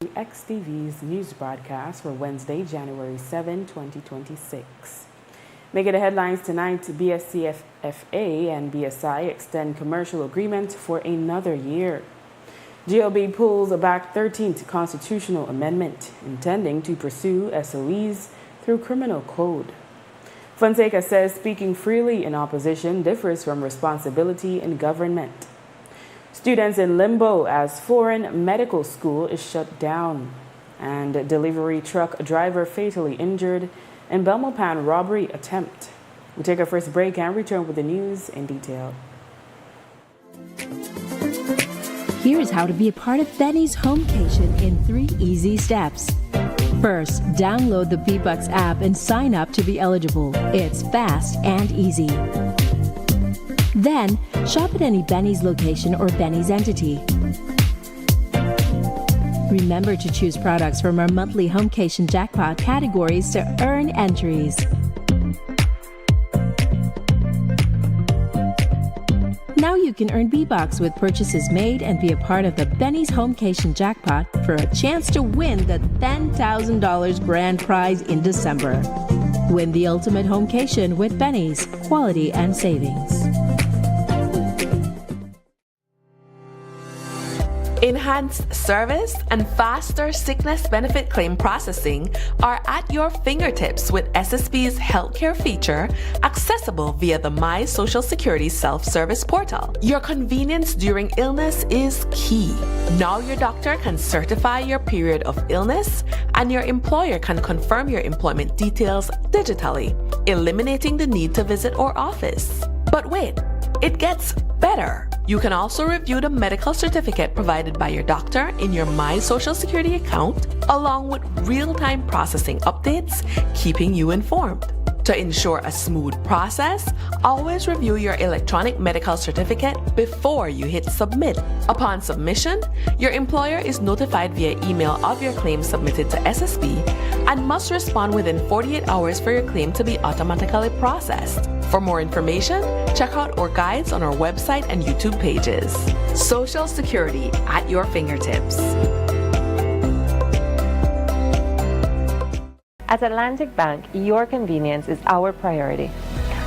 XTV's news broadcast for Wednesday, January 7, 2026. Making the headlines tonight, BSCFA and BSI extend commercial agreement for another year. GLB pulls back 13th constitutional amendment, intending to pursue SOEs through criminal code. Fonseca says speaking freely in opposition differs from responsibility in government. Students in limbo as foreign medical school is shut down. And delivery truck driver fatally injured in Belmopan robbery attempt. We take our first break and return with the news in detail. Here's how to be a part of Benny's Homecation in 3 easy steps. First, download the B-Bucks app and sign up to be eligible. It's fast and easy. Then, shop at any Benny's location or Benny's entity. Remember to choose products from our monthly Homecation jackpot categories to earn entries. Now you can earn B-Bucks with purchases made and be a part of the Benny's Homecation jackpot for a chance to win the $10,000 grand prize in December. Win the ultimate Homecation with Benny's, quality and savings. Enhanced service and faster sickness benefit claim processing are at your fingertips with SSB's healthcare feature, accessible via the My Social Security self-service portal. Your convenience during illness is key. Now your doctor can certify your period of illness, and your employer can confirm your employment details digitally, eliminating the need to visit our office. But wait, it gets better. You can also review the medical certificate provided by your doctor in your My Social Security account, along with real-time processing updates, keeping you informed. To ensure a smooth process, always review your electronic medical certificate before you hit submit. Upon submission, your employer is notified via email of your claim submitted to SSB and must respond within 48 hours for your claim to be automatically processed. For more information, check out our guides on our website and YouTube pages. Social Security at your fingertips. At Atlantic Bank, your convenience is our priority.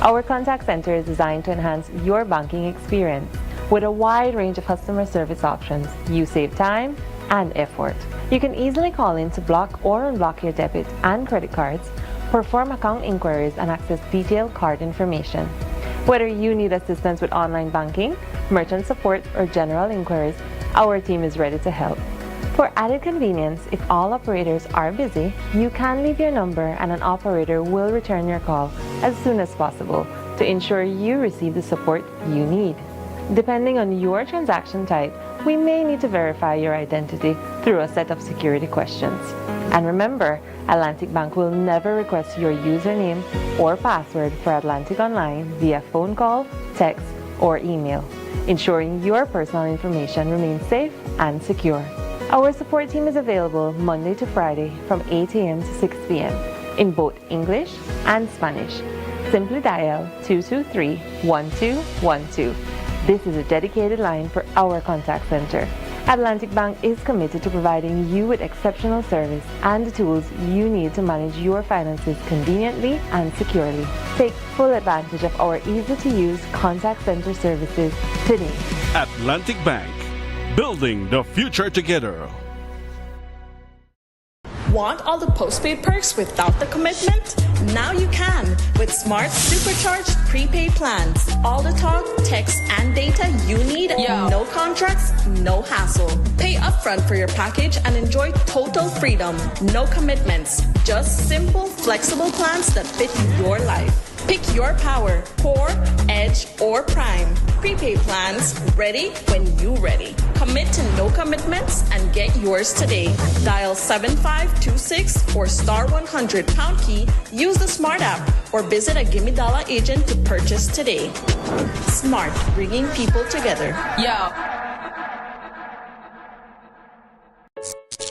Our contact center is designed to enhance your banking experience. With a wide range of customer service options, you save time and effort. You can easily call in to block or unblock your debit and credit cards, perform account inquiries, and access detailed card information. Whether you need assistance with online banking, merchant support, or general inquiries, our team is ready to help. For added convenience, if all operators are busy, you can leave your number and an operator will return your call as soon as possible to ensure you receive the support you need. Depending on your transaction type, we may need to verify your identity through a set of security questions. And remember, Atlantic Bank will never request your username or password for Atlantic Online via phone call, text, or email, ensuring your personal information remains safe and secure. Our support team is available Monday to Friday from 8 a.m. to 6 p.m. in both English and Spanish. Simply dial 223-1212. This is a dedicated line for our contact center. Atlantic Bank is committed to providing you with exceptional service and the tools you need to manage your finances conveniently and securely. Take full advantage of our easy-to-use contact center services today. Atlantic Bank. Building the future together. Want all the postpaid perks without the commitment? Now you can with Smart Supercharged prepaid plans. All the talk, text, and data you need. No contracts, no hassle. Pay upfront for your package and enjoy total freedom. No commitments. Just simple, flexible plans that fit your life. Pick your power, Core, Edge, or Prime. Prepaid plans ready when you ready. Commit to no commitments and get yours today. Dial 7526 or star 100 pound key, use the Smart app, or visit a Gimme Dollar agent to purchase today. Smart, bringing people together.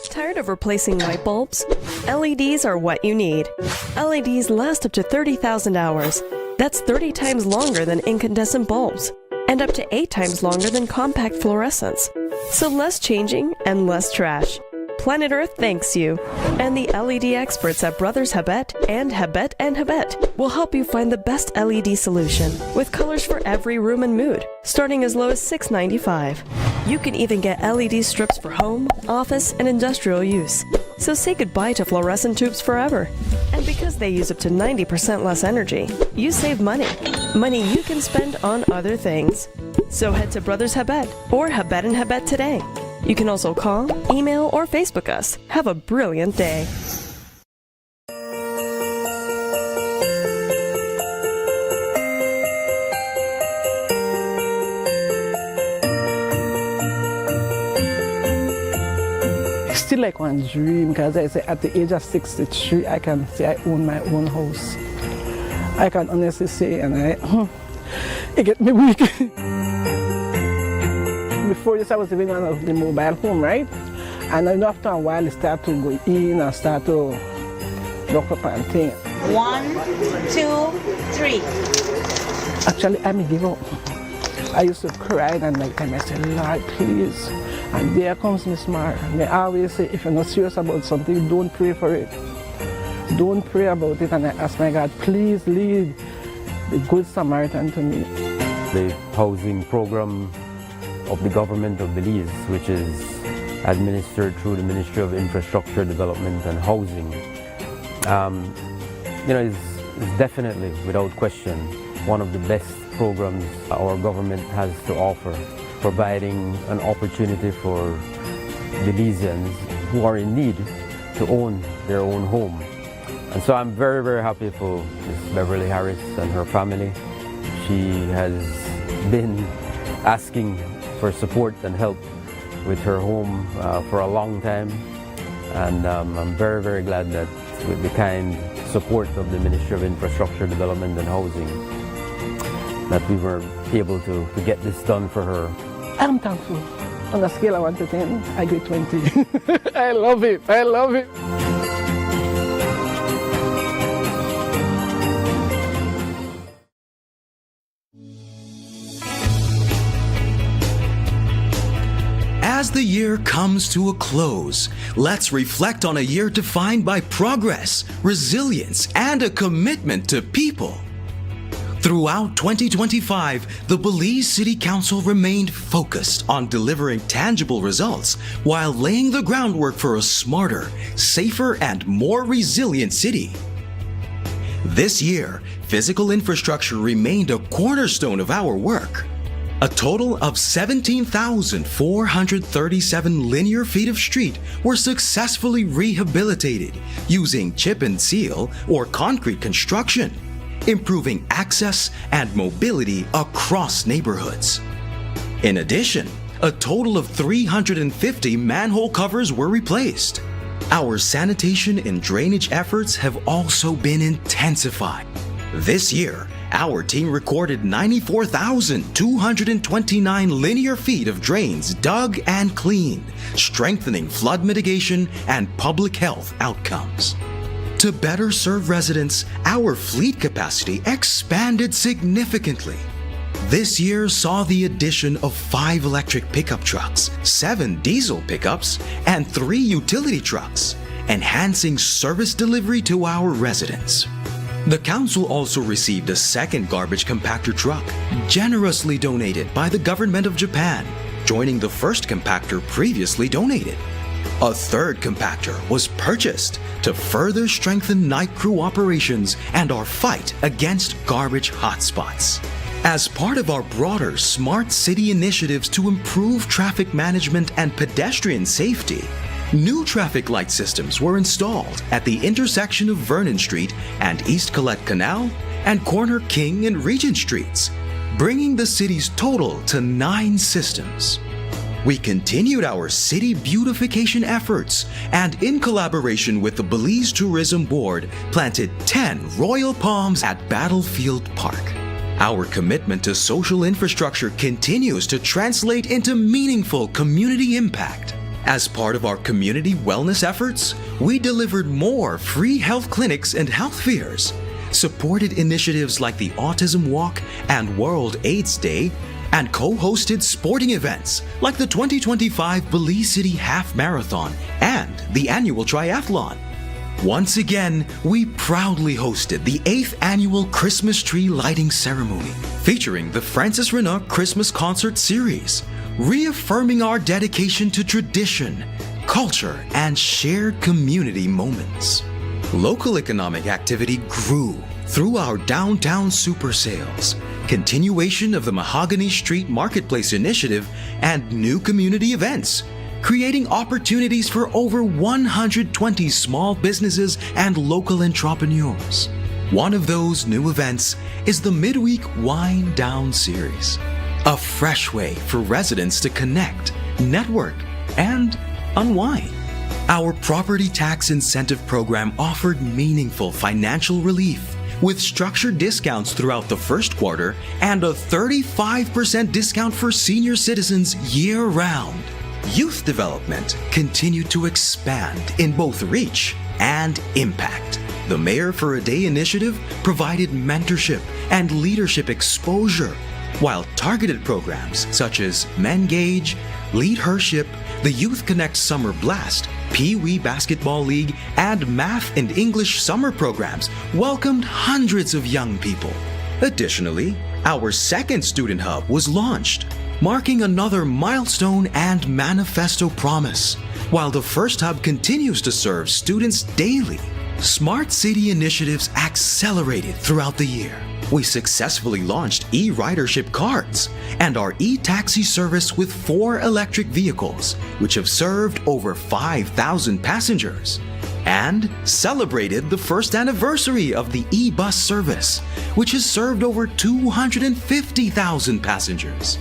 Tired of replacing light bulbs? LEDs are what you need. LEDs last up to 30,000 hours. That's 30 times longer than incandescent bulbs, and up to 8 times longer than compact fluorescents. So less changing and less trash. planet Earth thanks you. And the LED experts at Brothers Habet and Habet will help you find the best LED solution with colors for every room and mood, starting as low as $6.95. You can even get LED strips for home, office, and industrial use. So say goodbye to fluorescent tubes forever. And because they use up to 90% less energy, you save money. Money you can spend on other things. So head to Brothers Habet or Habet and Habet today. You can also call, email, or Facebook us. Have a brilliant day. Still like one dream, because I say at the age of 63, I can say I own my own house. I can honestly say, and it get me weak. Before this, I was living on the mobile home, right? And then after a while, it started to go in and start to lock up and things. 1, 2, 3. Actually, I may give up. I used to cry and night time. I said, Lord, please. And there comes Miss Mar. And I always say, if you're not serious about something, don't pray for it. Don't pray about it. And I ask my God, please lead the Good Samaritan to me. The housing program of the government of Belize, which is administered through the Ministry of Infrastructure Development and Housing, is definitely, without question, one of the best programs our government has to offer, providing an opportunity for Belizeans who are in need to own their own home. And so I'm very, very happy for Ms. Beverly Harris and her family. She has been asking for support and help with her home for a long time. And I'm very, very glad that with the kind support of the Ministry of Infrastructure Development and Housing, that we were able to get this done for her. I'm thankful. On a scale of 1 to 10, I give 20. I love it. I love it. As the year comes to a close, let's reflect on a year defined by progress, resilience, and a commitment to people. Throughout 2025, the Belize City Council remained focused on delivering tangible results while laying the groundwork for a smarter, safer, and more resilient city. This year, physical infrastructure remained a cornerstone of our work. A total of 17,437 linear feet of street were successfully rehabilitated using chip and seal or concrete construction, improving access and mobility across neighborhoods. In addition, a total of 350 manhole covers were replaced. Our sanitation and drainage efforts have also been intensified. This year, our team recorded 94,229 linear feet of drains dug and cleaned, strengthening flood mitigation and public health outcomes. To better serve residents, our fleet capacity expanded significantly. This year saw the addition of 5 electric pickup trucks, 7 diesel pickups, and 3 utility trucks, enhancing service delivery to our residents. The council also received a second garbage compactor truck, generously donated by the government of Japan, joining the first compactor previously donated. A third compactor was purchased to further strengthen night crew operations and our fight against garbage hotspots. As part of our broader smart city initiatives to improve traffic management and pedestrian safety, new traffic light systems were installed at the intersection of Vernon Street and East Colette Canal and corner King and Regent Streets, bringing the city's total to 9 systems. We continued our city beautification efforts and, in collaboration with the Belize Tourism Board, planted 10 royal palms at Battlefield Park. Our commitment to social infrastructure continues to translate into meaningful community impact. As part of our community wellness efforts, we delivered more free health clinics and health fairs, supported initiatives like the Autism Walk and World AIDS Day, and co-hosted sporting events like the 2025 Belize City Half Marathon and the annual triathlon. Once again, we proudly hosted the 8th annual Christmas tree lighting ceremony, featuring the Francis Renault Christmas Concert Series, reaffirming our dedication to tradition, culture, and shared community moments. Local economic activity grew through our downtown super sales, continuation of the Mahogany Street Marketplace initiative, and new community events, creating opportunities for over 120 small businesses and local entrepreneurs. One of those new events is the Midweek Wine Down Series, a fresh way for residents to connect, network, and unwind. Our property tax incentive program offered meaningful financial relief with structured discounts throughout the first quarter and a 35% discount for senior citizens year-round. Youth development continued to expand in both reach and impact. The Mayor for a Day initiative provided mentorship and leadership exposure, while targeted programs such as Mengage, Lead Hership, the Youth Connect Summer Blast, Pee Wee Basketball League, and Math and English summer programs welcomed hundreds of young people. Additionally, our second student hub was launched, marking another milestone and manifesto promise, while the first hub continues to serve students daily. Smart City initiatives accelerated throughout the year. We successfully launched e-ridership cards and our e-taxi service with 4 electric vehicles, which have served over 5,000 passengers, and celebrated the first anniversary of the e-bus service, which has served over 250,000 passengers.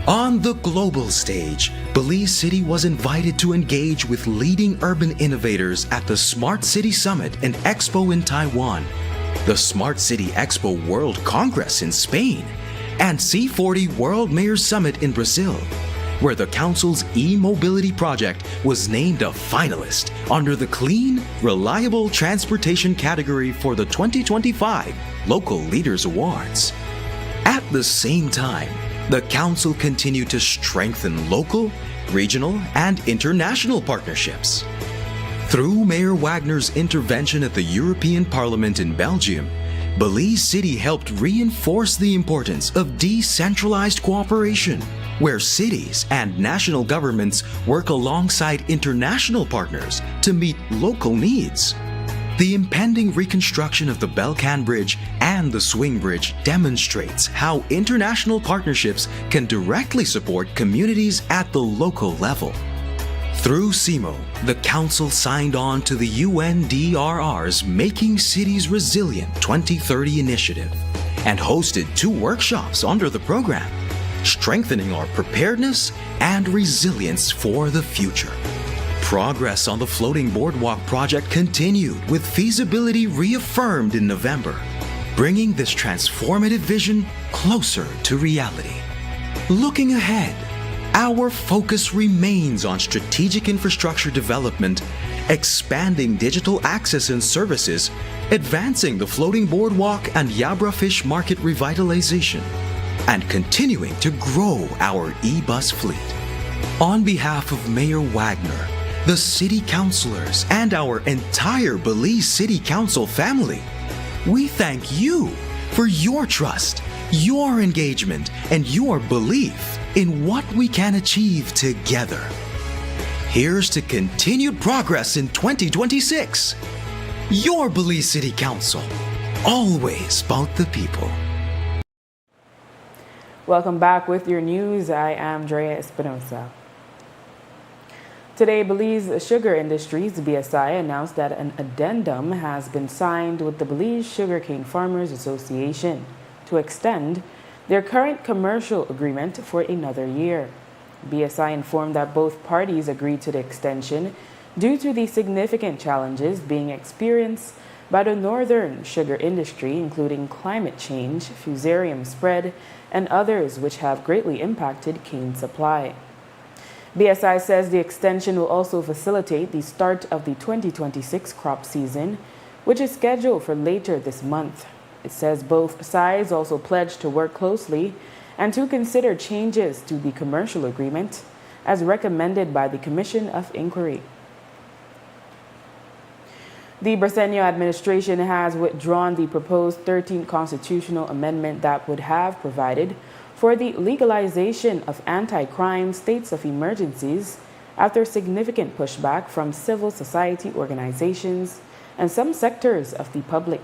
On the global stage, Belize City was invited to engage with leading urban innovators at the Smart City Summit and Expo in Taiwan, the Smart City Expo World Congress in Spain, and C40 World Mayors Summit in Brazil, where the Council's e-mobility project was named a finalist under the Clean, Reliable Transportation category for the 2025 Local Leaders Awards. At the same time, the Council continued to strengthen local, regional, and international partnerships. Through Mayor Wagner's intervention at the European Parliament in Belgium, Belize City helped reinforce the importance of decentralized cooperation, where cities and national governments work alongside international partners to meet local needs. The impending reconstruction of the Belcan Bridge and the Swing Bridge demonstrates how international partnerships can directly support communities at the local level. Through CIMO, the Council signed on to the UNDRR's Making Cities Resilient 2030 initiative and hosted 2 workshops under the program, strengthening our preparedness and resilience for the future. Progress on the floating boardwalk project continued with feasibility reaffirmed in November, bringing this transformative vision closer to reality. Looking ahead, our focus remains on strategic infrastructure development, expanding digital access and services, advancing the floating boardwalk and Yabra Fish Market revitalization, and continuing to grow our e-bus fleet. On behalf of Mayor Wagner, the City Councilors, and our entire Belize City Council family, we thank you for your trust, your engagement, and your belief in what we can achieve together. Here's to continued progress in 2026. Your Belize City Council, always about the people. Welcome back with your news. I am Drea Espinosa. Today, Belize Sugar Industries, BSI, announced that an addendum has been signed with the Belize Sugarcane Farmers Association to extend their current commercial agreement for another year. BSI informed that both parties agreed to the extension due to the significant challenges being experienced by the northern sugar industry, including climate change, fusarium spread, and others which have greatly impacted cane supply. BSI says the extension will also facilitate the start of the 2026 crop season, which is scheduled for later this month. It says both sides also pledged to work closely and to consider changes to the commercial agreement as recommended by the Commission of Inquiry. The Briceño administration has withdrawn the proposed 13th constitutional amendment that would have provided for the legalization of anti-crime states of emergencies after significant pushback from civil society organizations and some sectors of the public.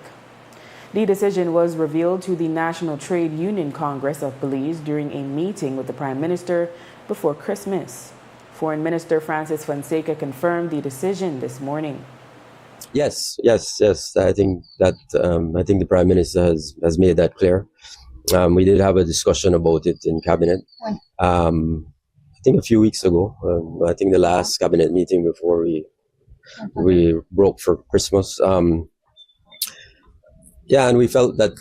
The decision was revealed to the National Trade Union Congress of Belize during a meeting with the Prime Minister before Christmas. Foreign Minister Francis Fonseca confirmed the decision this morning. Yes. I think the Prime Minister has made that clear. We did have a discussion about it in Cabinet. I think a few weeks ago. I think the last Cabinet meeting before we broke for Christmas. And we felt that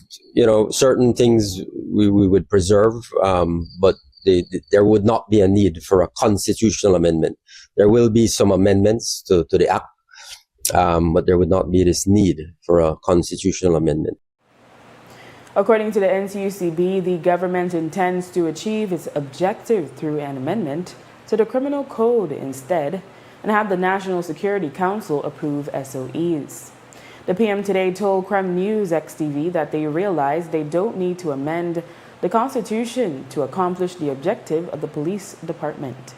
certain things we would preserve, but there would not be a need for a constitutional amendment. There will be some amendments to the Act. But there would not be this need for a constitutional amendment. According to the NCUCB, the government intends to achieve its objective through an amendment to the criminal code instead and have the National Security Council approve SOEs. The PM today told Crime News XTV that they realize they don't need to amend the Constitution to accomplish the objective of the police department.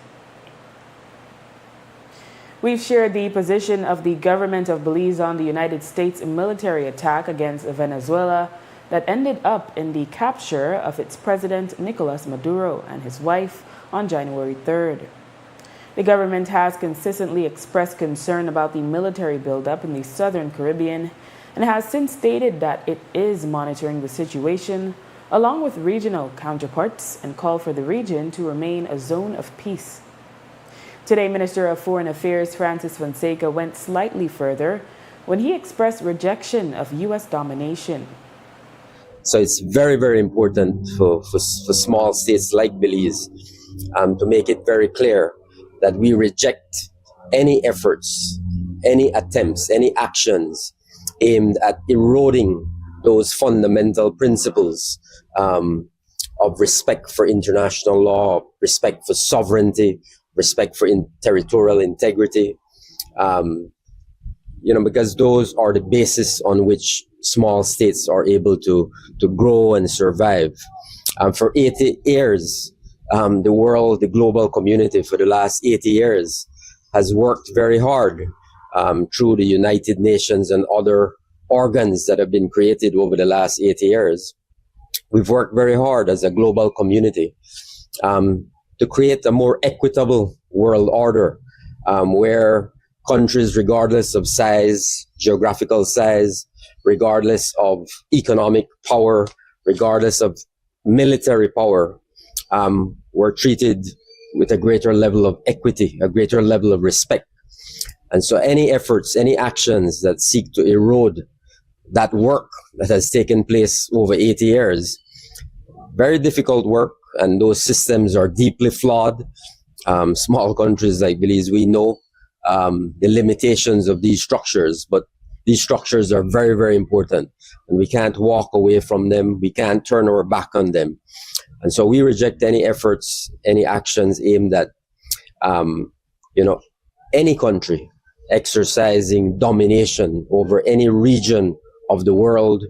We've shared the position of the government of Belize on the United States military attack against Venezuela that ended up in the capture of its president Nicolas Maduro and his wife on January 3rd. The government has consistently expressed concern about the military buildup in the southern Caribbean and has since stated that it is monitoring the situation along with regional counterparts and called for the region to remain a zone of peace. Today, Minister of Foreign Affairs Francis Fonseca went slightly further when he expressed rejection of U.S. domination. So it's very, very important for small states like Belize to make it very clear that we reject any efforts, any attempts, any actions aimed at eroding those fundamental principles of respect for international law, respect for sovereignty, respect for territorial integrity, because those are the basis on which small states are able to grow and survive. For 80 years, the world, the global community for the last 80 years has worked very hard through the United Nations and other organs that have been created over the last 80 years. We've worked very hard as a global community to create a more equitable world order where countries, regardless of size, geographical size, regardless of economic power, regardless of military power, were treated with a greater level of equity, a greater level of respect. And so any efforts, any actions that seek to erode that work that has taken place over 80 years, very difficult work, and those systems are deeply flawed. Small countries like Belize, we know the limitations of these structures, but these structures are very, very important, and we can't walk away from them. We can't turn our back on them. And so we reject any efforts, any actions aimed at, any country exercising domination over any region of the world,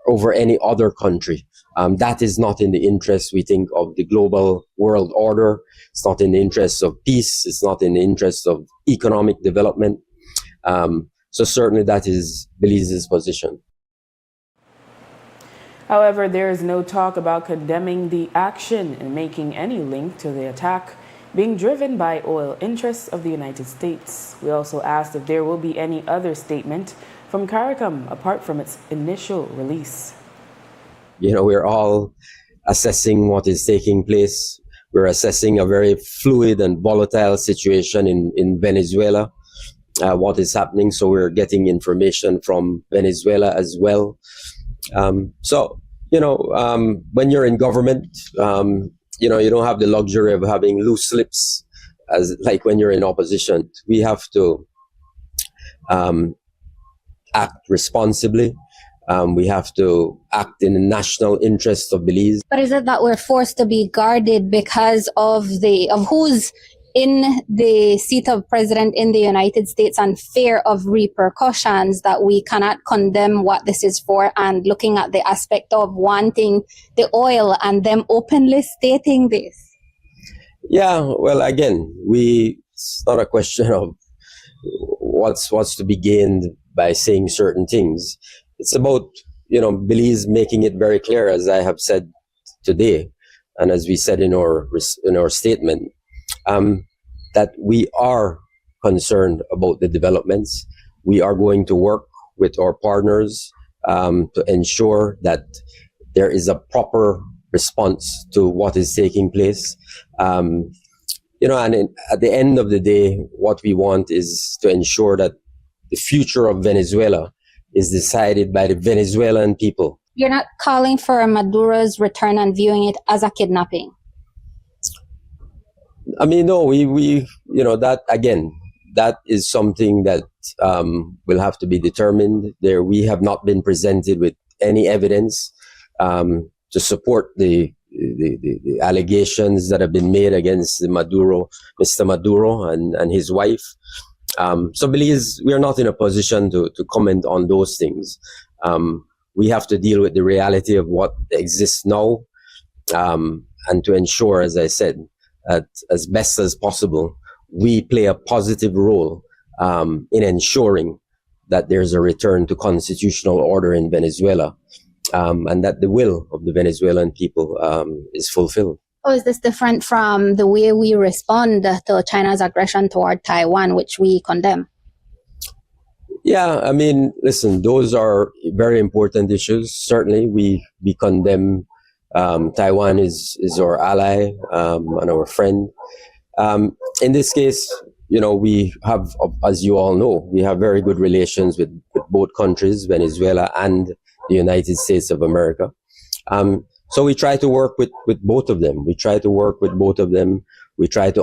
over any other country. That is not in the interest, we think, of the global world order. It's not in the interest of peace. It's not in the interest of economic development. So certainly that is Belize's position. However, there is no talk about condemning the action and making any link to the attack being driven by oil interests of the United States. We also asked if there will be any other statement from CARICOM apart from its initial release. We're all assessing what is taking place. We're assessing a very fluid and volatile situation in Venezuela, what is happening. So we're getting information from Venezuela as well. When you're in government, you don't have the luxury of having loose lips like when you're in opposition. We have to act responsibly. We have to act in the national interest of Belize. But is it that we're forced to be guarded because of who's in the seat of president in the United States and fear of repercussions, that we cannot condemn what this is for, and looking at the aspect of wanting the oil and them openly stating this? Yeah, well, again, it's not a question of what's to be gained by saying certain things. It's about, Belize making it very clear, as I have said today, and as we said in our statement, that we are concerned about the developments. We are going to work with our partners to ensure that there is a proper response to what is taking place. And at the end of the day, what we want is to ensure that the future of Venezuela is decided by the Venezuelan people. You're not calling for Maduro's return and viewing it as a kidnapping? I mean, no, we that, again, that is something that will have to be determined. There, we have not been presented with any evidence to support the allegations that have been made against Mr. Maduro and his wife. So Belize, we are not in a position to comment on those things. We have to deal with the reality of what exists now, and to ensure, as I said, that as best as possible, we play a positive role in ensuring that there's a return to constitutional order in Venezuela, and that the will of the Venezuelan people is fulfilled. Or is this different from the way we respond to China's aggression toward Taiwan, which we condemn? Yeah, I mean, listen, those are very important issues. Certainly, we condemn. Taiwan is our ally and our friend. In this case, we have, as you all know, we have very good relations with both countries, Venezuela and the United States of America. So we try to work with both of them. We try to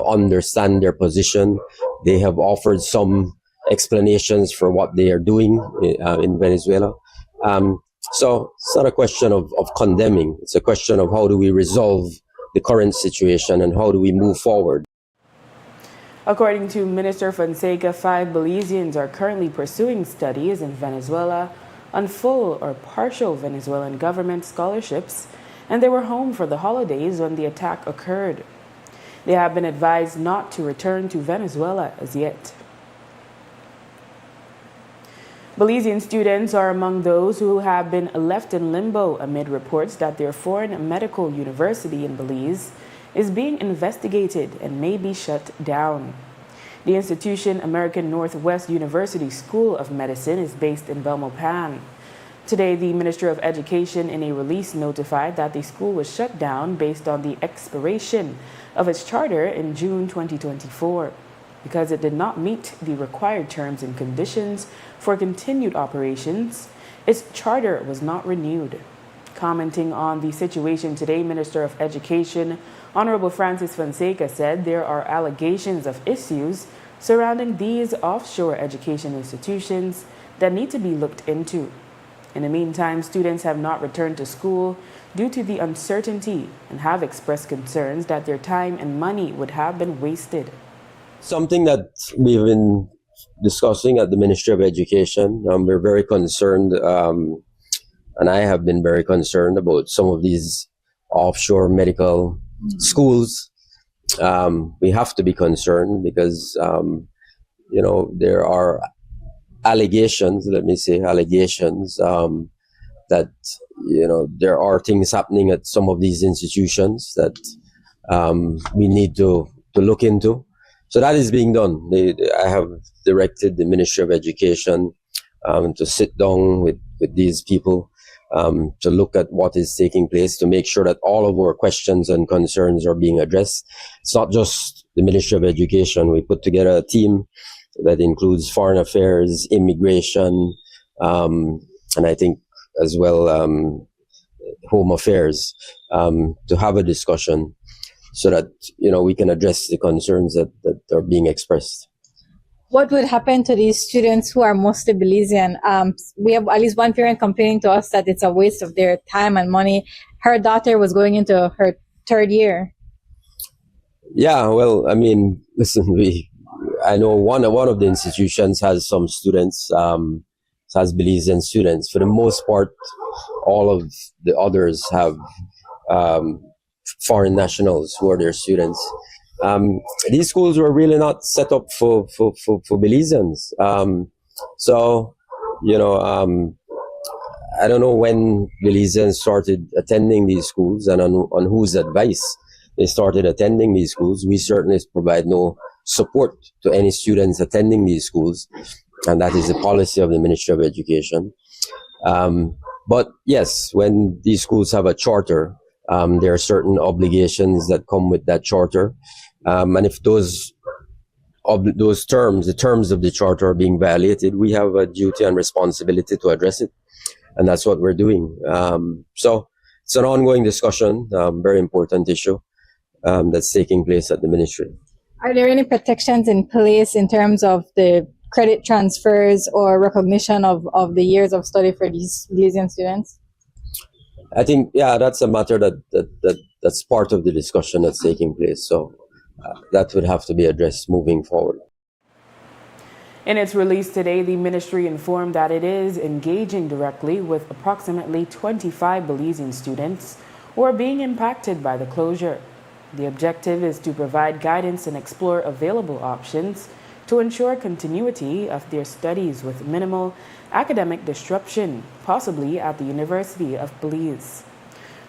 understand their position. They have offered some explanations for what they are doing in Venezuela. So it's not a question of condemning. It's a question of how do we resolve the current situation and how do we move forward. According to Minister Fonseca, 5 Belizeans are currently pursuing studies in Venezuela on full or partial Venezuelan government scholarships, and they were home for the holidays when the attack occurred. They have been advised not to return to Venezuela as yet. Belizean students are among those who have been left in limbo amid reports that their foreign medical university in Belize is being investigated and may be shut down. The institution, American Northwest University School of Medicine, is based in Belmopan. Today, the Minister of Education in a release notified that the school was shut down based on the expiration of its charter in June 2024 because it did not meet the required terms and conditions for continued operations. Its charter was not renewed. Commenting on the situation today, Minister of Education Honorable Francis Fonseca said there are allegations of issues surrounding these offshore education institutions that need to be looked into. In the meantime, students have not returned to school due to the uncertainty and have expressed concerns that their time and money would have been wasted. Something that we've been discussing at the Ministry of Education, we're very concerned, and I have been very concerned about some of these offshore medical schools. We have to be concerned because, there are allegations that, there are things happening at some of these institutions that we need to look into. So that is being done. I have directed the Ministry of Education to sit down with these people to look at what is taking place, to make sure that all of our questions and concerns are being addressed. It's not just the Ministry of Education. We put together a team that includes Foreign Affairs, Immigration, and I think as well Home Affairs, to have a discussion so that we can address the concerns that are being expressed. what would happen to these students who are mostly Belizean? We have at least one parent complaining to us that it's a waste of their time and money. Her daughter was going into her third year. Yeah, well, I mean, listen, I know one of the institutions has some students, has Belizean students. For the most part, all of the others have foreign nationals who are their students. These schools were really not set up for Belizeans. So, I don't know when Belizeans started attending these schools and on whose advice they started attending these schools. We certainly provide no support to any students attending these schools, and that is the policy of the Ministry of Education. But yes, when these schools have a charter, there are certain obligations that come with that charter. And if the terms of the charter are being violated, we have a duty and responsibility to address it. And that's what we're doing. So it's an ongoing discussion, very important issue that's taking place at the ministry. Are there any protections in place in terms of the credit transfers or recognition of the years of study for these Belizean students? I think, that's a matter that's part of the discussion that's taking place. So that would have to be addressed moving forward. In its release today, the ministry informed that it is engaging directly with approximately 25 Belizean students who are being impacted by the closure. The objective is to provide guidance and explore available options to ensure continuity of their studies with minimal academic disruption, possibly at the University of Belize.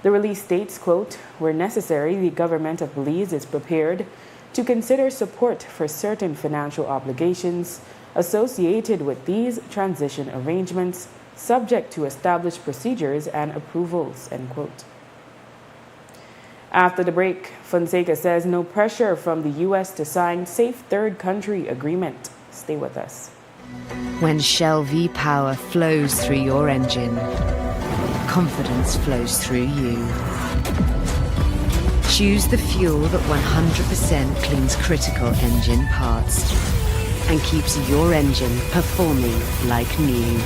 The release states, quote, "Where necessary, the government of Belize is prepared to consider support for certain financial obligations associated with these transition arrangements, subject to established procedures and approvals," end quote. After the break, Fonseca says no pressure from the U.S. to sign Safe Third Country Agreement. Stay with us. When Shell V-Power flows through your engine, confidence flows through you. Choose the fuel that 100% cleans critical engine parts and keeps your engine performing like new.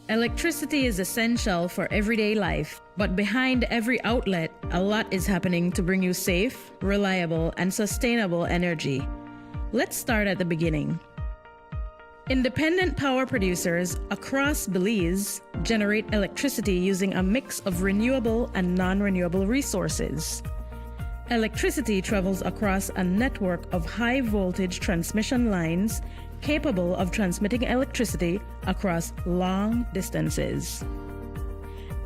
Electricity is essential for everyday life, but behind every outlet, a lot is happening to bring you safe, reliable, and sustainable energy. Let's start at the beginning. Independent power producers across Belize generate electricity using a mix of renewable and non-renewable resources. Electricity travels across a network of high-voltage transmission lines capable of transmitting electricity across long distances.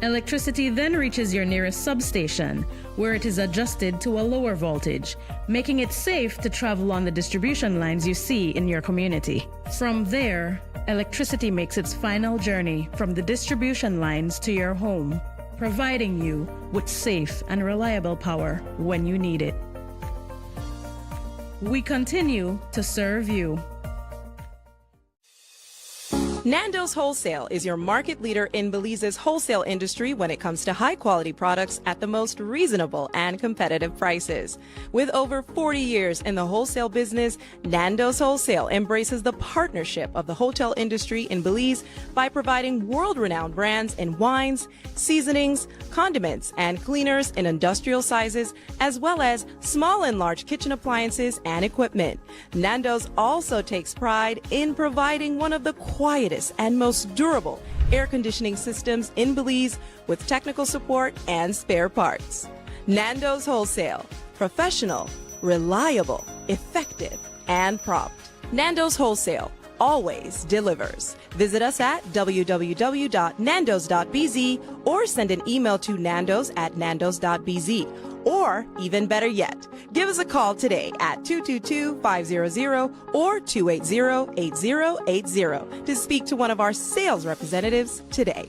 Electricity then reaches your nearest substation, where it is adjusted to a lower voltage, making it safe to travel on the distribution lines you see in your community. From there, electricity makes its final journey from the distribution lines to your home, providing you with safe and reliable power when you need it. We continue to serve you. Nando's Wholesale is your market leader in Belize's wholesale industry when it comes to high-quality products at the most reasonable and competitive prices. With over 40 years in the wholesale business, Nando's Wholesale embraces the partnership of the hotel industry in Belize by providing world-renowned brands in wines, seasonings, condiments, and cleaners in industrial sizes, as well as small and large kitchen appliances and equipment. Nando's also takes pride in providing one of the quietest and most durable air conditioning systems in Belize with technical support and spare parts. Nando's Wholesale. Professional, reliable, effective, and prompt. Nando's Wholesale always delivers. Visit us at www.nandos.bz or send an email to nandos@nandos.bz. Or, even better yet, give us a call today at 222-500 or 280-8080 to speak to one of our sales representatives today.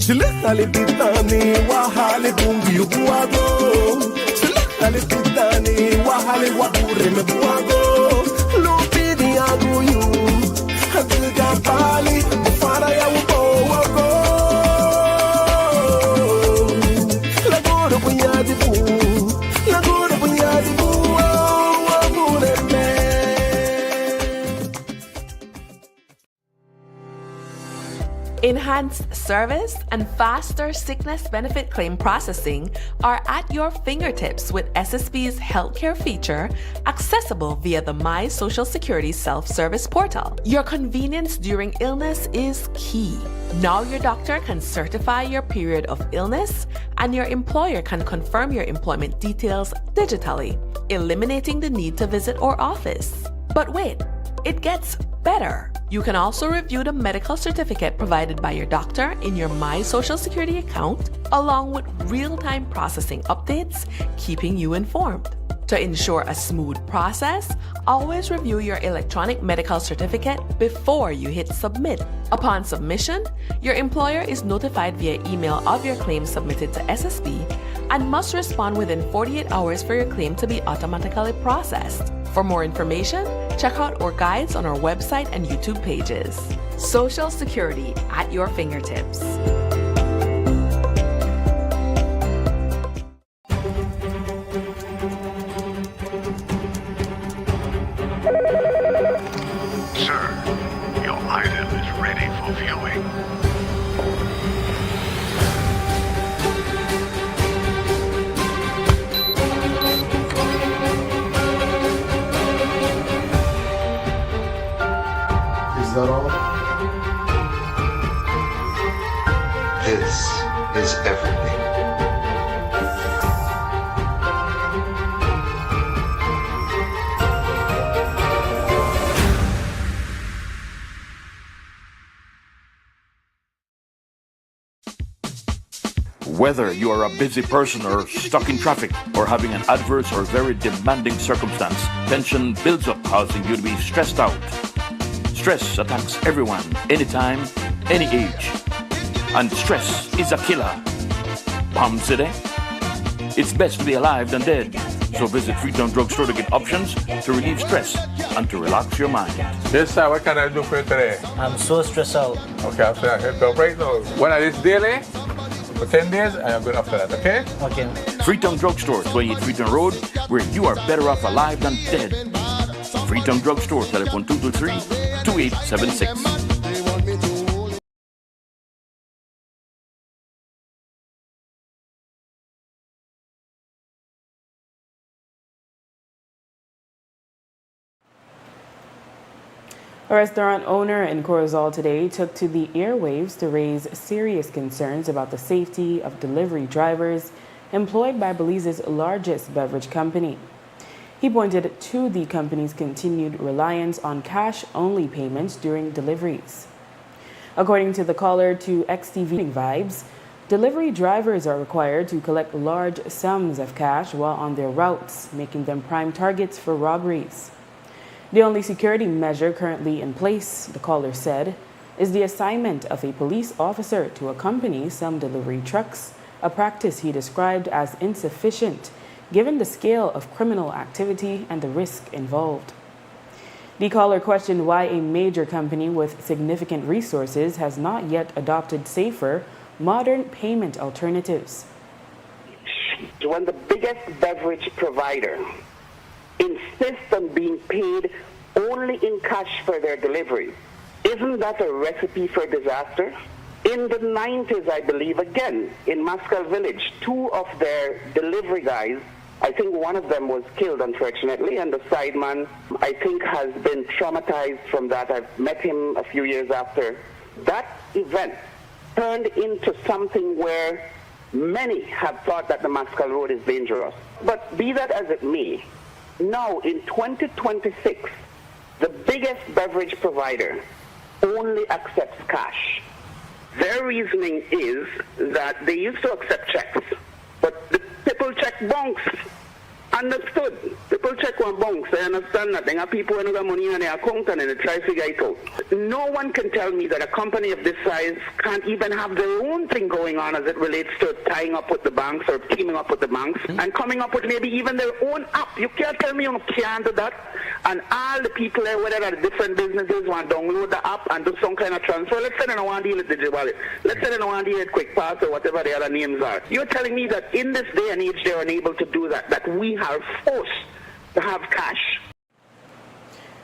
Silekale pitani wahale bungi buago. Silekale pitani wahale wabure me buago. Lupini aguyu. Hadilga bali fara ya ubo wago. Lagoro bunyadi bu. Lagoro bunyadi bu. Wabure me. Enhanced service and faster sickness benefit claim processing are at your fingertips with SSB's healthcare feature, accessible via the My Social Security self-service portal. Your convenience during illness is key. Now your doctor can certify your period of illness, and your employer can confirm your employment details digitally, eliminating the need to visit our office. But wait, it gets better. You can also review the medical certificate provided by your doctor in your My Social Security account, along with real-time processing updates, keeping you informed. To ensure a smooth process, always review your electronic medical certificate before you hit submit. Upon submission, your employer is notified via email of your claim submitted to SSB and must respond within 48 hours for your claim to be automatically processed. For more information, check out our guides on our website and YouTube pages. Social Security at your fingertips. Sir, your item is ready for viewing. Is that all? This is everything. Whether you are a busy person or stuck in traffic or having an adverse or very demanding circumstance, tension builds up, causing you to be stressed out. Stress attacks everyone, anytime, any age. And stress is a killer. Palm City? It's best to be alive than dead. So visit Freetown Drugstore to get options to relieve stress and to relax your mind. Yes, sir. What can I do for you today? I'm so stressed out. Okay, I'll help you right now. When I this daily, for 10 days, I am good after that, okay? Okay. Freetown Drugstore, 28 Freetown Road, where you are better off alive than dead. Freetown Drugstore, telephone 223-2876. A restaurant owner in Corozal today took to the airwaves to raise serious concerns about the safety of delivery drivers employed by Belize's largest beverage company. He pointed to the company's continued reliance on cash-only payments during deliveries. According to the caller to XTV Vibes, delivery drivers are required to collect large sums of cash while on their routes, making them prime targets for robberies. The only security measure currently in place, the caller said, is the assignment of a police officer to accompany some delivery trucks, a practice he described as insufficient given the scale of criminal activity and the risk involved. The caller questioned why a major company with significant resources has not yet adopted safer, modern payment alternatives. When the biggest beverage provider insists on being paid only in cash for their delivery, isn't that a recipe for disaster? In the 90s, I believe, again, in Mascal Village, two of their delivery guys, I think one of them was killed, unfortunately, and the sideman, I think, has been traumatized from that. I've met him a few years after. That event turned into something where many have thought that the Mascal Road is dangerous. But be that as it may, now in 2026, the biggest beverage provider only accepts cash. Their reasoning is that they used to accept checks, but the people check bunks, and Understood. People check one bounce. I understand that. There are people who have money in their account and they try to figure it out. No one can tell me that a company of this size can't even have their own thing going on as it relates to tying up with the banks or teaming up with the banks and coming up with maybe even their own app. You can't tell me you can't do that. And all the people there, whether they're different businesses, want to download the app and do some kind of transfer. Let's say they don't want to deal with digital wallet. Let's say they don't want to deal with Quick Pass or whatever the other names are. You're telling me that in this day and age they're unable to do that we are forced to have cash.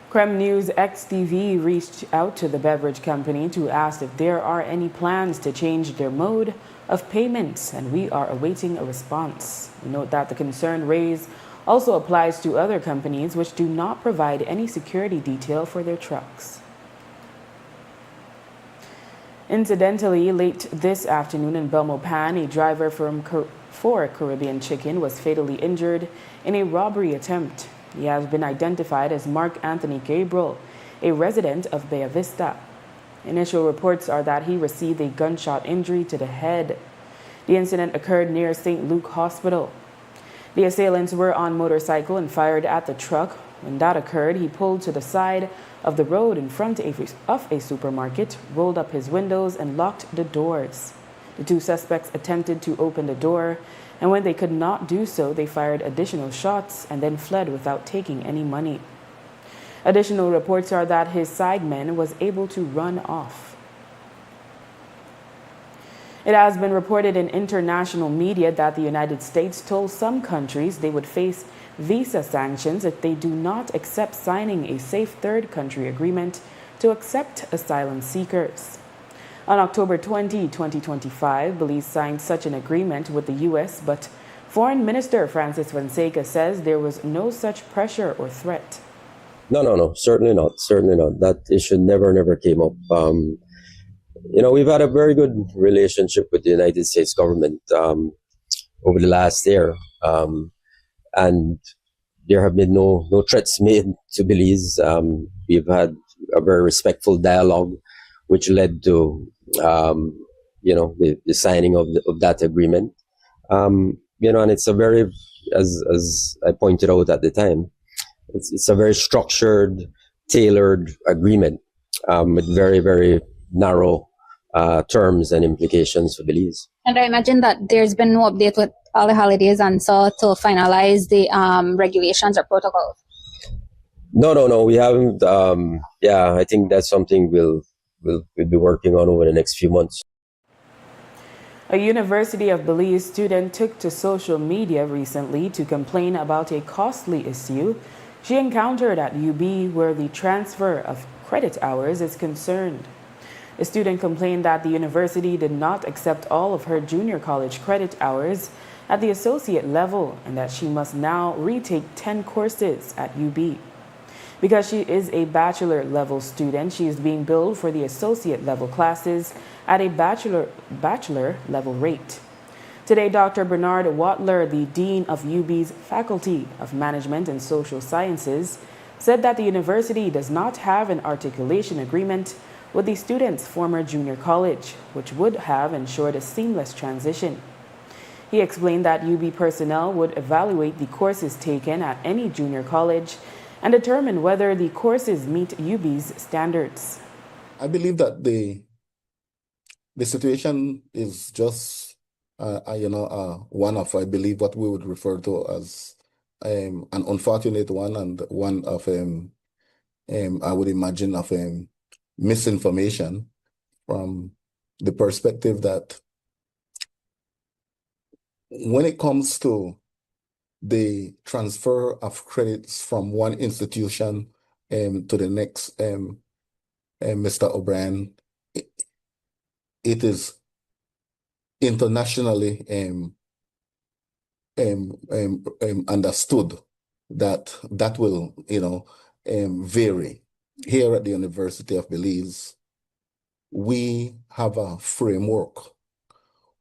Creme News XTV reached out to the beverage company to ask if there are any plans to change their mode of payments, and we are awaiting a response. We note that the concern raised also applies to other companies which do not provide any security detail for their trucks. Incidentally, late this afternoon in Belmopan, a driver for Caribbean Chicken was fatally injured in a robbery attempt. He has been identified as Mark Anthony Gabriel, a resident of Bay Vista. Initial reports are that he received a gunshot injury to the head. The incident occurred near St. Luke Hospital. The assailants were on motorcycle and fired at the truck. When that occurred, he pulled to the side of the road in front of a supermarket, rolled up his windows, and locked the doors. The two suspects attempted to open the door, and when they could not do so, they fired additional shots and then fled without taking any money. Additional reports are that his sideman was able to run off. It has been reported in international media that the United States told some countries they would face visa sanctions if they do not accept signing a safe third country agreement to accept asylum seekers. On October 20, 2025, Belize signed such an agreement with the U.S., but Foreign Minister Francis Fonseca says there was no such pressure or threat. No, certainly not. That issue never came up. We've had a very good relationship with the United States government over the last year, and there have been no threats made to Belize. We've had a very respectful dialogue, which led to the signing of that agreement. And it's a very, as I pointed out at the time, it's a very structured, tailored agreement with very, very narrow terms and implications for Belize. And I imagine that there's been no update with all the holidays and so to finalize the regulations or protocols. No, we haven't. I think that's something we'll be working on over the next few months. A University of Belize student took to social media recently to complain about a costly issue she encountered at UB where the transfer of credit hours is concerned. The student complained that the university did not accept all of her junior college credit hours at the associate level and that she must now retake 10 courses at UB. Because she is a bachelor level student, she is being billed for the associate level classes at a bachelor level rate. Today, Dr. Bernard Watler, the Dean of UB's Faculty of Management and Social Sciences, said that the university does not have an articulation agreement with the student's former junior college, which would have ensured a seamless transition. He explained that UB personnel would evaluate the courses taken at any junior college and determine whether the courses meet UB's standards. I believe that the situation is just one of, I believe, what we would refer to as an unfortunate one, and one of I would imagine of misinformation from the perspective that when it comes to the transfer of credits from one institution to the next, Mr. O'Brien, it is internationally understood that will vary. Here at the University of Belize, we have a framework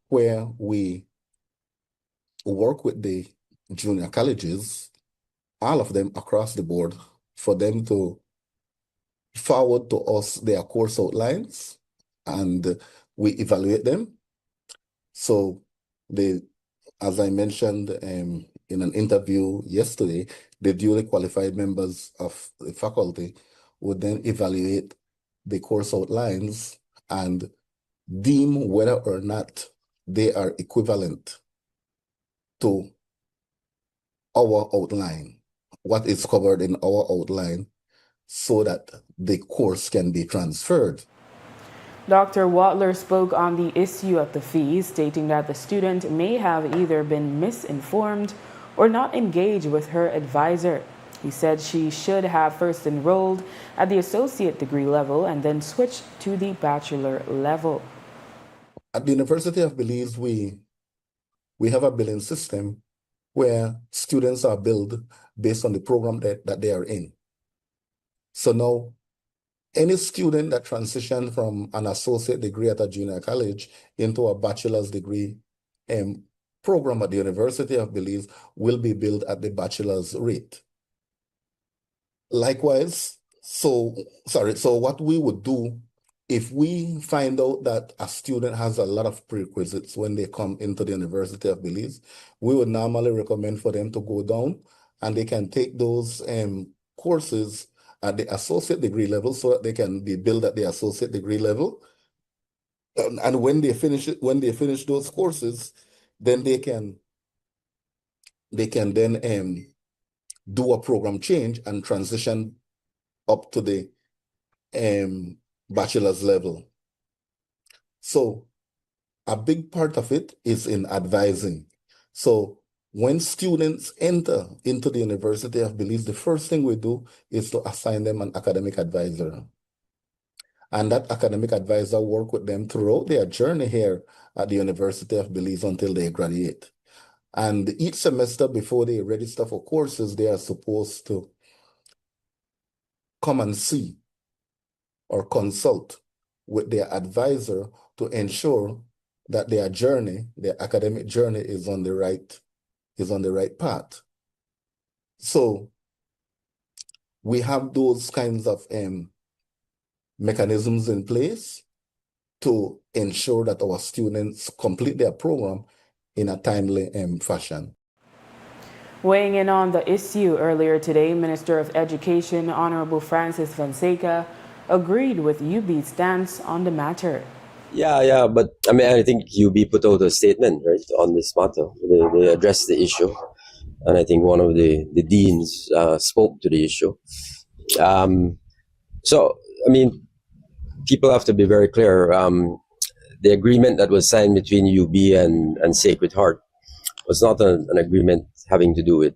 where we work with the junior colleges, all of them across the board, for them to forward to us their course outlines, and we evaluate them. So as I mentioned in an interview yesterday, the duly qualified members of the faculty would then evaluate the course outlines and deem whether or not they are equivalent to our outline, what is covered in our outline, so that the course can be transferred. Dr. Watler spoke on the issue of the fees, stating that the student may have either been misinformed or not engaged with her advisor. He said she should have first enrolled at the associate degree level and then switched to the bachelor level. At the University of Belize, we have a billing system where students are billed based on the program that they are in. So now, any student that transitioned from an associate degree at a junior college into a bachelor's degree program at the University of Belize will be billed at the bachelor's rate. Likewise, so what we would do, if we find out that a student has a lot of prerequisites when they come into the University of Belize, we would normally recommend for them to go down and they can take those courses at the associate degree level so that they can be billed at the associate degree level. And when they finish those courses, then they can then do a program change and transition up to the bachelor's level. So a big part of it is in advising. So when students enter into the University of Belize, the first thing we do is to assign them an academic advisor. And that academic advisor work with them throughout their journey here at the University of Belize until they graduate. And each semester before they register for courses, they are supposed to come and see or consult with their advisor to ensure that their journey, their academic journey, is on the right path. So we have those kinds of mechanisms in place to ensure that our students complete their program in a timely fashion. Weighing in on the issue earlier today, Minister of Education Honorable Francis Fonseca agreed with UB's stance on the matter. Yeah, but I mean, I think UB put out a statement, right, on this matter. They addressed the issue, and I think one of the deans spoke to the issue. So, I mean, people have to be very clear. The agreement that was signed between UB and Sacred Heart was not an agreement having to do with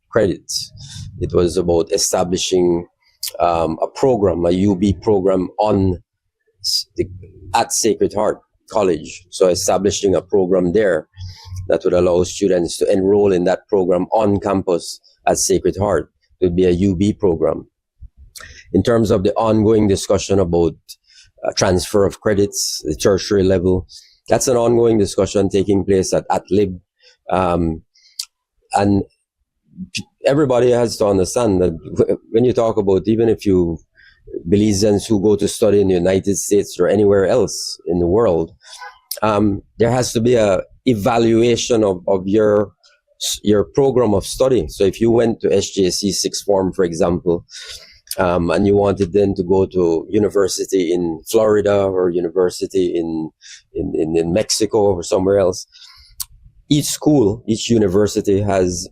credits. It was about establishing a program, a UB program at Sacred Heart College. So establishing a program there that would allow students to enroll in that program on campus at Sacred Heart. It would be a UB program. In terms of the ongoing discussion about transfer of credits, the tertiary level, that's an ongoing discussion taking place at LIB. And everybody has to understand that when you talk about, even if you Belizeans who go to study in the United States or anywhere else in the world, there has to be a evaluation of your program of study. So if you went to SJC sixth form, for example, and you wanted then to go to university in Florida or university in Mexico or somewhere else, each school, each university has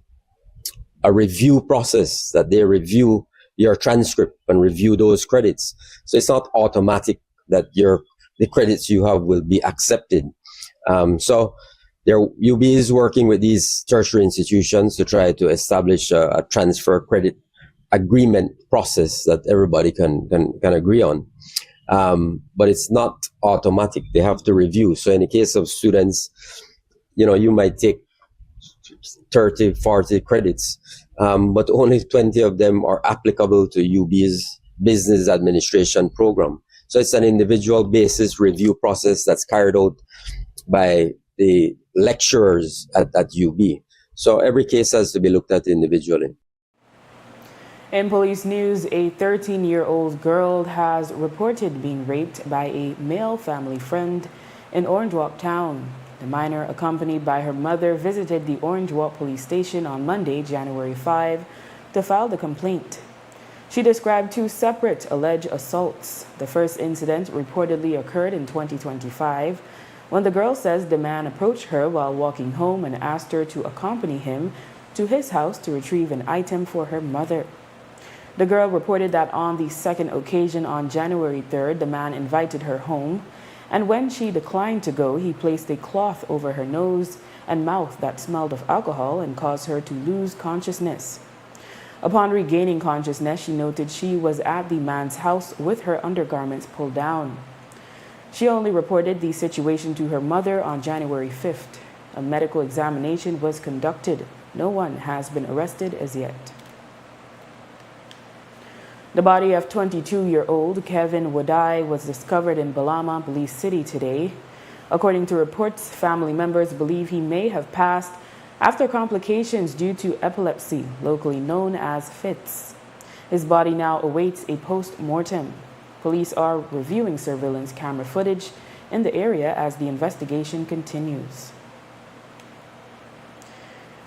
a review process that they review your transcript and review those credits. So it's not automatic that the credits you have will be accepted. So UB is working with these tertiary institutions to try to establish a transfer credit agreement process that everybody can agree on. But it's not automatic. They have to review. So in the case of students, you might take 30, 40 credits, but only 20 of them are applicable to UB's business administration program. So it's an individual basis review process that's carried out by the lecturers at UB. So every case has to be looked at individually. In police news, a 13-year-old girl has reported being raped by a male family friend in Orange Walk Town. The minor, accompanied by her mother, visited the Orange Walk police station on Monday, January 5, to file the complaint. She described 2 separate alleged assaults. The first incident reportedly occurred in 2025 when the girl says the man approached her while walking home and asked her to accompany him to his house to retrieve an item for her mother. The girl reported that on the second occasion on January 3rd, the man invited her home, and when she declined to go, he placed a cloth over her nose and mouth that smelled of alcohol and caused her to lose consciousness. Upon regaining consciousness, she noted she was at the man's house with her undergarments pulled down. She only reported the situation to her mother on January 5th. A medical examination was conducted. No one has been arrested as yet. The body of 22-year-old Kevin Wadai was discovered in Balama, Belize City today. According to reports, family members believe he may have passed after complications due to epilepsy, locally known as fits. His body now awaits a post-mortem. Police are reviewing surveillance camera footage in the area as the investigation continues.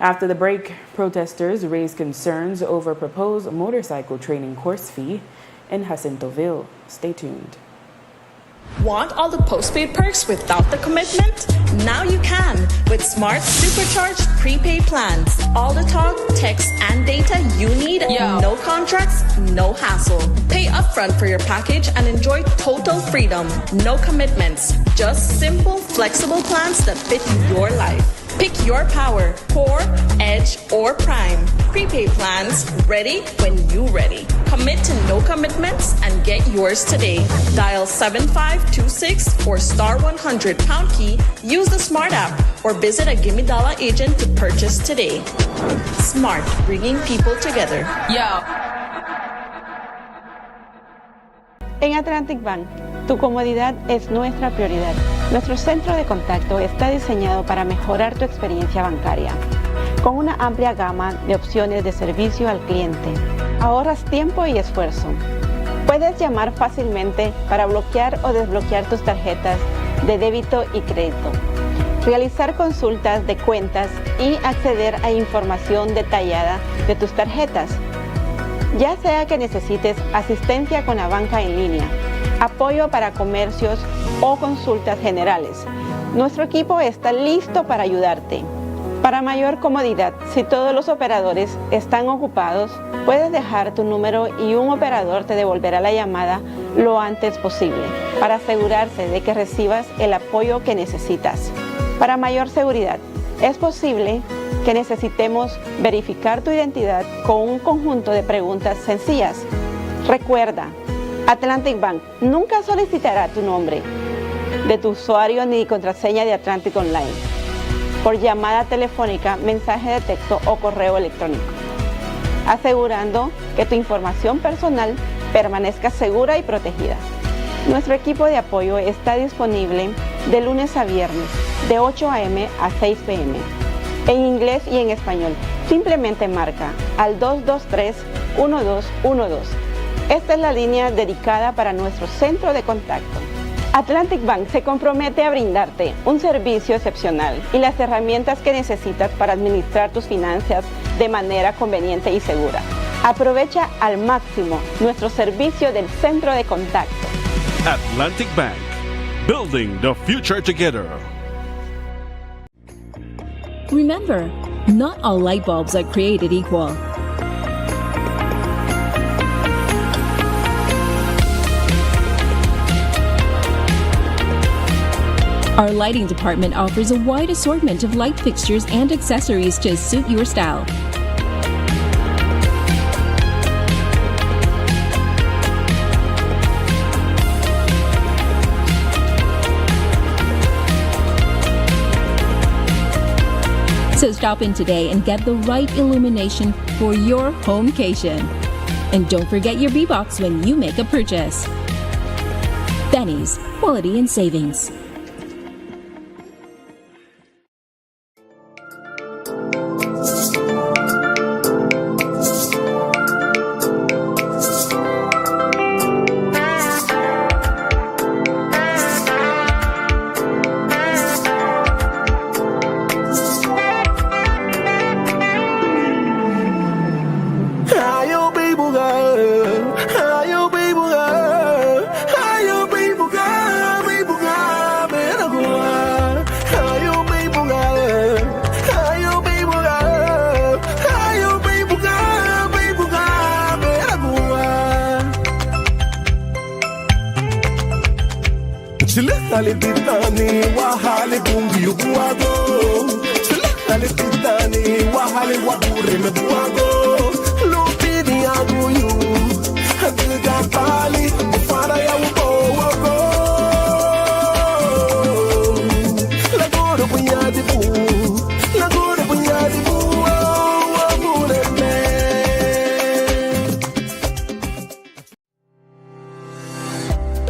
After the break, protesters raised concerns over proposed motorcycle training course fee in Jacintoville. Stay tuned. Want all the postpaid perks without the commitment? Now you can with Smart Supercharged prepaid plans. All the talk, text, and data you need. No contracts, no hassle. Pay upfront for your package and enjoy total freedom. No commitments. Just simple, flexible plans that fit your life. Pick your power, Core, Edge, or Prime. Prepaid plans ready when you ready. Commit to no commitments and get yours today. Dial 7526 or star 100 pound key, use the Smart app, or visit a Gimme Dollar agent to purchase today. Smart, bringing people together. En Atlantic Bank, tu comodidad es nuestra prioridad. Nuestro centro de contacto está diseñado para mejorar tu experiencia bancaria, con una amplia gama de opciones de servicio al cliente. Ahorras tiempo y esfuerzo. Puedes llamar fácilmente para bloquear o desbloquear tus tarjetas de débito y crédito, realizar consultas de cuentas y acceder a información detallada de tus tarjetas. Ya sea que necesites asistencia con la banca en línea, apoyo para comercios o consultas generales, nuestro equipo está listo para ayudarte. Para mayor comodidad, si todos los operadores están ocupados, puedes dejar tu número y un operador te devolverá la llamada lo antes posible para asegurarse de que recibas el apoyo que necesitas. Para mayor seguridad, es posible que necesitemos verificar tu identidad con un conjunto de preguntas sencillas. Recuerda, Atlantic Bank nunca solicitará tu nombre de tu usuario ni contraseña de Atlantic Online por llamada telefónica, mensaje de texto o correo electrónico, asegurando que tu información personal permanezca segura y protegida. Nuestro equipo de apoyo está disponible de lunes a viernes, de 8 a.m. a 6 p.m. en inglés y en español. Simplemente marca al 223-1212. Esta es la línea dedicada para nuestro centro de contacto. Atlantic Bank se compromete a brindarte un servicio excepcional y las herramientas que necesitas para administrar tus finanzas de manera conveniente y segura. Aprovecha al máximo nuestro servicio del centro de contacto. Atlantic Bank, building the future together. Remember, not all light bulbs are created equal. Our lighting department offers a wide assortment of light fixtures and accessories to suit your style. So stop in today and get the right illumination for your homecation. And don't forget your B-Box when you make a purchase. Benny's, quality and savings. Alipitani wahali bungi yuguago Alipitani wahali waburi mebuago Lupini yangu yu Hagiga pali Ufara ya ubo Lagoro bunyadi bu Lagoro bunyadi bu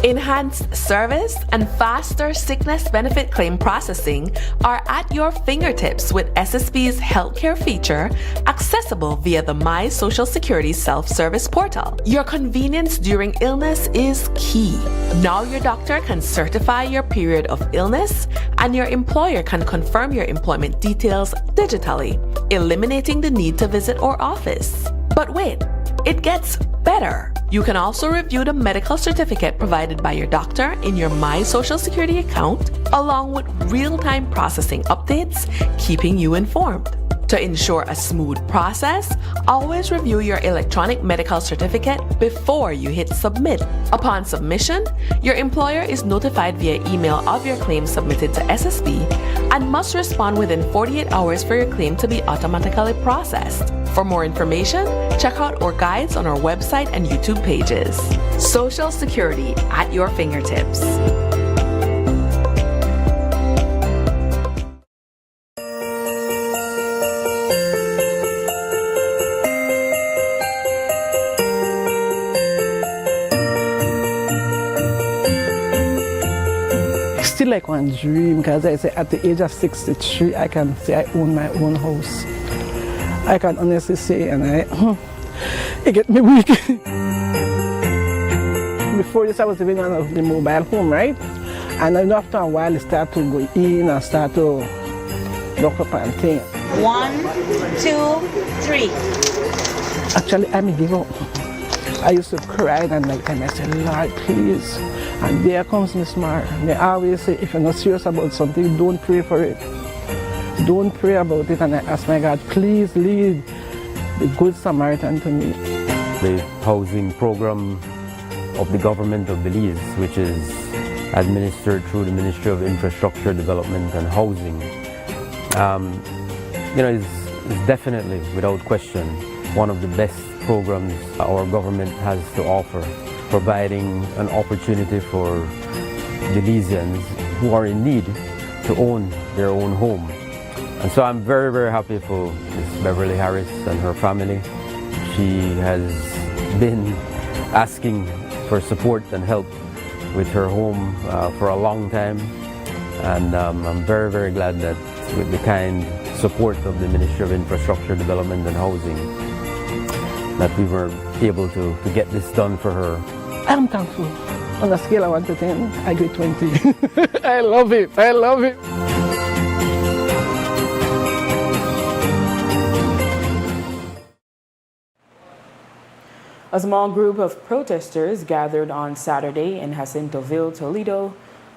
Enhanced service and faster sickness benefit claim processing are at your fingertips with SSB's healthcare feature, accessible via the My Social Security self-service portal. Your convenience during illness is key. Now your doctor can certify your period of illness, and your employer can confirm your employment details digitally, eliminating the need to visit our office. But wait, it gets better. You can also review the medical certificate provided by your doctor in your My Social Security account, along with real-time processing updates, keeping you informed. To ensure a smooth process, always review your electronic medical certificate before you hit submit. Upon submission, your employer is notified via email of your claim submitted to SSB and must respond within 48 hours for your claim to be automatically processed. For more information, check out our guides on our website and YouTube pages. Social Security at your fingertips. Still like one dream, because I say at the age of 63, I can say I own my own house. I can honestly say, and it get me weak. Before this, I was living on the mobile home, right? And then after a while, it started to go in and start to lock up and things. 1, 2, 3. Actually, I give up. I used to cry at night time. I said, Lord, please. And there comes Miss Mar. They always say, if you're not serious about something, don't pray for it. Don't pray about it. And I ask my God, please lead the Good Samaritan to me. The housing program of the government of Belize, which is administered through the Ministry of Infrastructure Development and Housing, is definitely, without question, one of the best programs our government has to offer, providing an opportunity for Belizeans who are in need to own their own home. And so I'm very, very happy for Ms. Beverly Harris and her family. She has been asking for support and help with her home for a long time. And I'm very, very glad that with the kind support of the Ministry of Infrastructure Development and Housing, that we were able to get this done for her. I'm thankful. On a scale of 1 to 10, I give 20. I love it. I love it. A small group of protesters gathered on Saturday in Jacintoville, Toledo,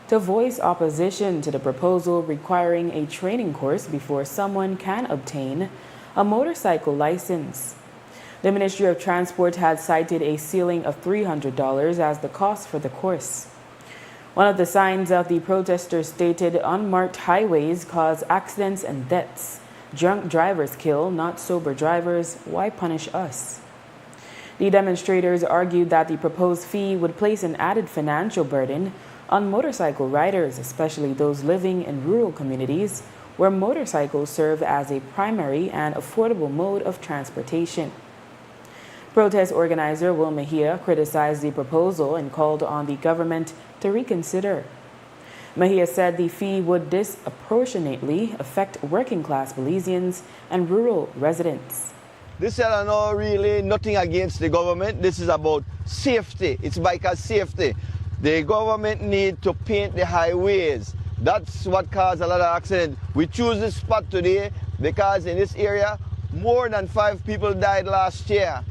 to voice opposition to the proposal requiring a training course before someone can obtain a motorcycle license. The Ministry of Transport had cited a ceiling of $300 as the cost for the course. One of the signs of the protesters stated, "Unmarked highways cause accidents and deaths. Drunk drivers kill, not sober drivers. Why punish us?" The demonstrators argued that the proposed fee would place an added financial burden on motorcycle riders, especially those living in rural communities where motorcycles serve as a primary and affordable mode of transportation. Protest organizer Will Mejia criticized the proposal and called on the government to reconsider. Mejia said the fee would disproportionately affect working-class Belizeans and rural residents. This is not really nothing against the government. This is about safety. It's biker safety. The government need to paint the highways. That's what caused a lot of accidents. We choose this spot today because in this area, more than 5 people died last year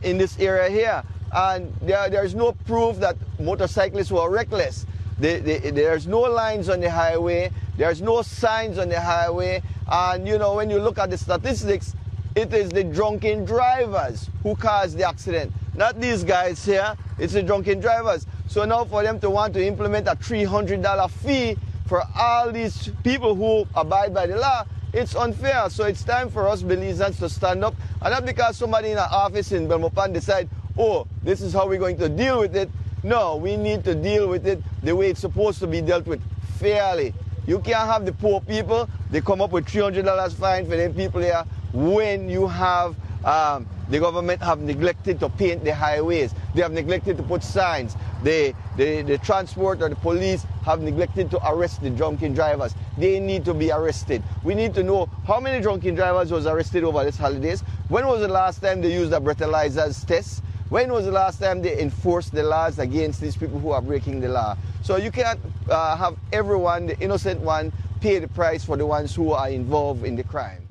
in this area here. And there's no proof that motorcyclists were reckless. There's no lines on the highway. There's no signs on the highway. And when you look at the statistics, it is the drunken drivers who caused the accident. Not these guys here, it's the drunken drivers. So now for them to want to implement a $300 fee for all these people who abide by the law, it's unfair. So it's time for us Belizeans to stand up. And not because somebody in an office in Belmopan decide, oh, this is how we're going to deal with it. No, we need to deal with it the way it's supposed to be dealt with, fairly. You can't have the poor people, they come up with $300 fine for them people here when you have the government have neglected to paint the highways. They have neglected to put signs. The transport or the police have neglected to arrest the drunken drivers. They need to be arrested. We need to know how many drunken drivers was arrested over these holidays. When was the last time they used a breathalyzers test? When was the last time they enforced the laws against these people who are breaking the law? So you can't have everyone, the innocent one, pay the price for the ones who are involved in the crime.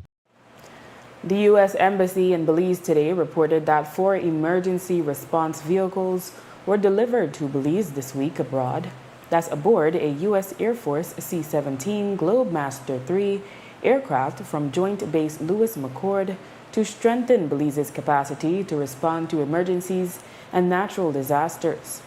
The U.S. Embassy in Belize today reported that 4 emergency response vehicles were delivered to Belize this week abroad. That's aboard a U.S. Air Force C-17 Globemaster III aircraft from Joint Base Lewis McChord to strengthen Belize's capacity to respond to emergencies and natural disasters.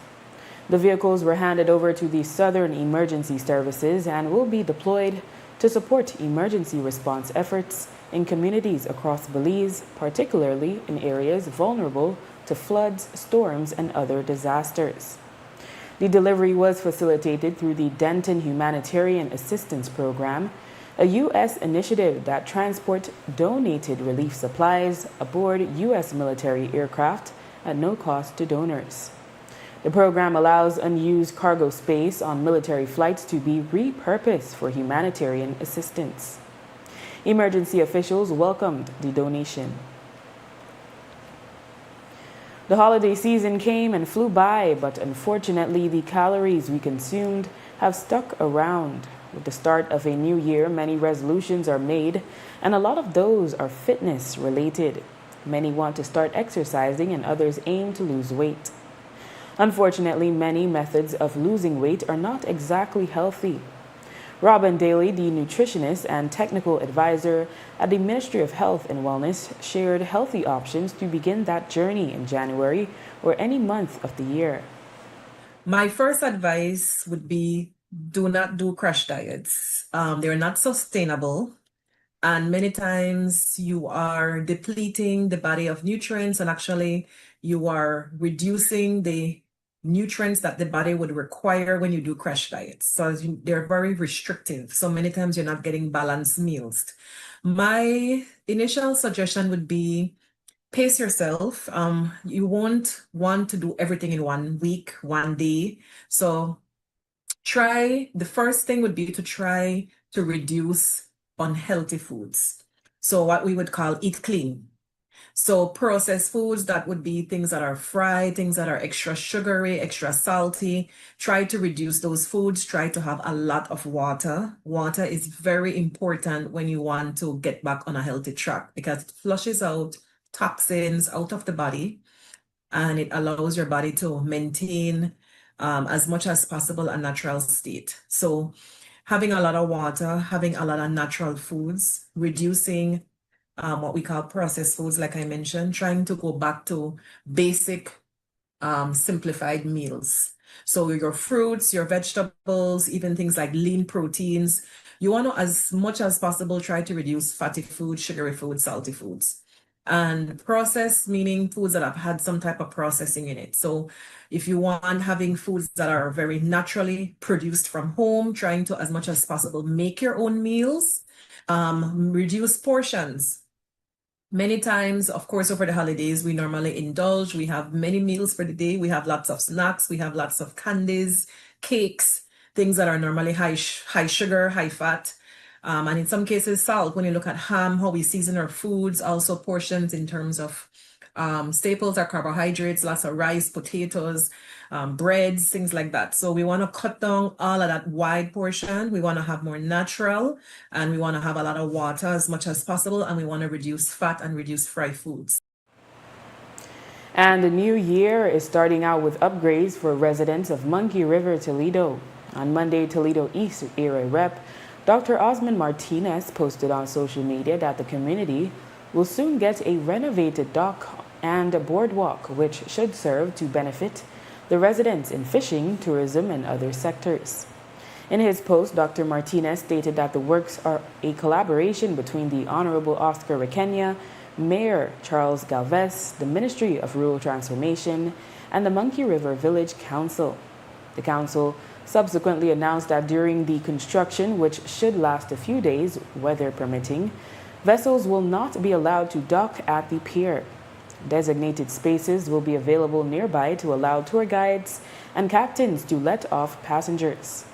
The vehicles were handed over to the Southern Emergency Services and will be deployed to support emergency response efforts in communities across Belize, particularly in areas vulnerable to floods, storms, and other disasters. The delivery was facilitated through the Denton Humanitarian Assistance Program, a U.S. initiative that transports donated relief supplies aboard U.S. military aircraft at no cost to donors. The program allows unused cargo space on military flights to be repurposed for humanitarian assistance. Emergency officials welcomed the donation. The holiday season came and flew by, but unfortunately the calories we consumed have stuck around. With the start of a new year, many resolutions are made, and a lot of those are fitness related. Many want to start exercising and others aim to lose weight. Unfortunately, many methods of losing weight are not exactly healthy. Robin Daly, the nutritionist and technical advisor at the Ministry of Health and Wellness, shared healthy options to begin that journey in January or any month of the year. My first advice would be do not do crash diets. They're not sustainable. And many times you are depleting the body of nutrients, and actually you are reducing the nutrients that the body would require when you do crash diets. So they're very restrictive. So many times you're not getting balanced meals. My initial suggestion would be pace yourself. You won't want to do everything in 1 week, 1 day. So the first thing would be to try to reduce unhealthy foods. So what we would call eat clean. So processed foods, that would be things that are fried, things that are extra sugary, extra salty. Try to reduce those foods. Try to have a lot of water. Water is very important when you want to get back on a healthy track because it flushes out toxins out of the body and it allows your body to maintain as much as possible a natural state. So having a lot of water, having a lot of natural foods, reducing what we call processed foods, like I mentioned, trying to go back to basic simplified meals. So your fruits, your vegetables, even things like lean proteins, you want to, as much as possible, try to reduce fatty foods, sugary foods, salty foods. And processed, meaning foods that have had some type of processing in it. So if you want having foods that are very naturally produced from home, trying to, as much as possible, make your own meals, reduce portions. Many times, of course, over the holidays, we normally indulge. We have many meals for the day. We have lots of snacks. We have lots of candies, cakes, things that are normally high sugar, high fat. And in some cases, salt. When you look at ham, how we season our foods, also portions in terms of staples are carbohydrates, lots of rice, potatoes, breads, things like that. So we want to cut down all of that wide portion. We want to have more natural, and we want to have a lot of water as much as possible, and we want to reduce fat and reduce fried foods. And the new year is starting out with upgrades for residents of Monkey River, Toledo. On Monday, Toledo East Area Rep Dr. Osman Martinez posted on social media that the community will soon get a renovated dock and a boardwalk, which should serve to benefit the residents in fishing, tourism, and other sectors. In his post, Dr. Martinez stated that the works are a collaboration between the Honorable Oscar Requena, Mayor Charles Galvez, the Ministry of Rural Transformation, and the Monkey River Village Council. The council subsequently announced that during the construction, which should last a few days, weather permitting, vessels will not be allowed to dock at the pier. Designated spaces will be available nearby to allow tour guides and captains to let off passengers.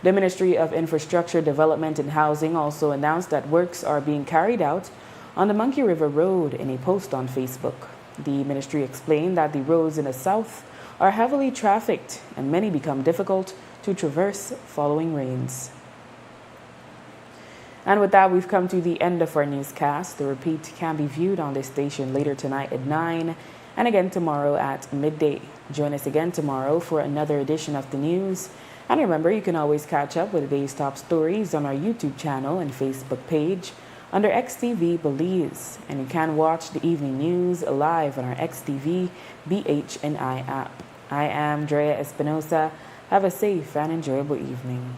The Ministry of Infrastructure Development and Housing also announced that works are being carried out on the Monkey River Road in a post on Facebook. The ministry explained that the roads in the south are heavily trafficked and many become difficult to traverse following rains. And with that, we've come to the end of our newscast. The repeat can be viewed on this station later tonight at 9 and again tomorrow at midday. Join us again tomorrow for another edition of the news. And remember, you can always catch up with the day's top stories on our YouTube channel and Facebook page under XTV Belize. And you can watch the evening news live on our XTV BHNI app. I am Drea Espinosa. Have a safe and enjoyable evening.